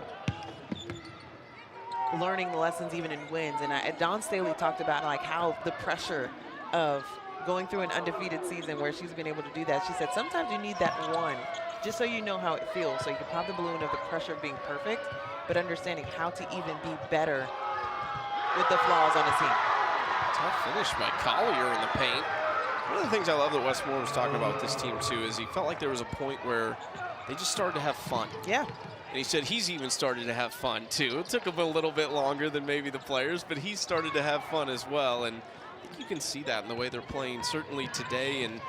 learning the lessons even in wins? And Dawn Staley talked about, like, how the pressure of going through an undefeated season where she's been able to do that. She said sometimes you need that one just so you know how it feels. So you can pop the balloon of the pressure of being perfect, but understanding how to even be better with the flaws on a team. Tough finish by Collier in the paint. One of the things I love that Wes Moore was talking about with this team too is he felt like there was a point where they just started to have fun. Yeah. And he said he's even started to have fun too. It took him a little bit longer than maybe the players, but he started to have fun as well. And I think you can see that in the way they're playing certainly today. And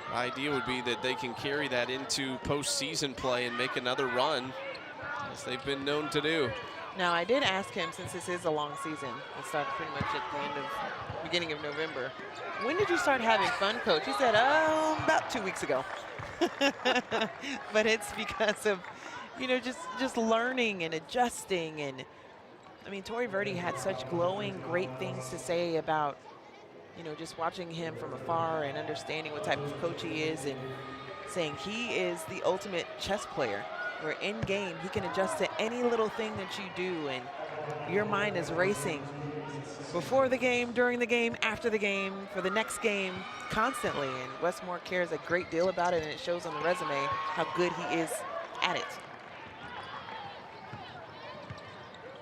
the idea would be that they can carry that into postseason play and make another run, as they've been known to do. Now, I did ask him, since this is a long season, it started pretty much at the beginning of November, when did you start having fun, Coach? He said, about 2 weeks ago. But it's because of, just learning and adjusting. And, I mean, Tori Verdi had such glowing, great things to say about, just watching him from afar and understanding what type of coach he is, and saying he is the ultimate chess player. Where in game, he can adjust to any little thing that you do, and your mind is racing before the game, during the game, after the game, for the next game, constantly. And Wes Moore cares a great deal about it, and it shows on the resume how good he is at it.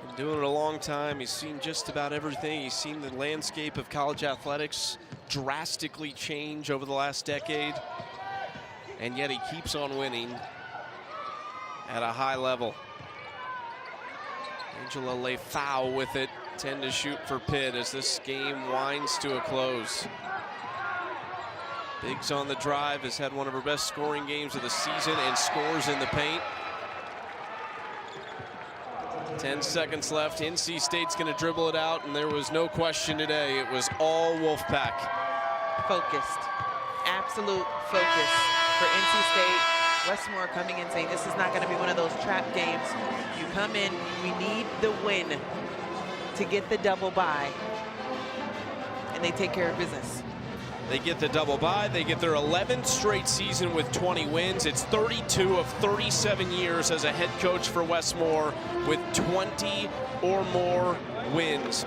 Been doing it a long time. He's seen just about everything. He's seen the landscape of college athletics drastically change over the last decade, and yet he keeps on winning at a high level. Angela Leifau with it, 10 to shoot for Pitt as this game winds to a close. Biggs on the drive, has had one of her best scoring games of the season and scores in the paint. 10 seconds left. NC State's going to dribble it out, and there was no question today. It was all Wolfpack. Focused, absolute focus for NC State. Wes Moore coming in saying this is not going to be one of those trap games. You come in, we need the win to get the double bye, and they take care of business. They get the double bye. They get their 11th straight season with 20 wins. It's 32 of 37 years as a head coach for Wes Moore with 20 or more wins.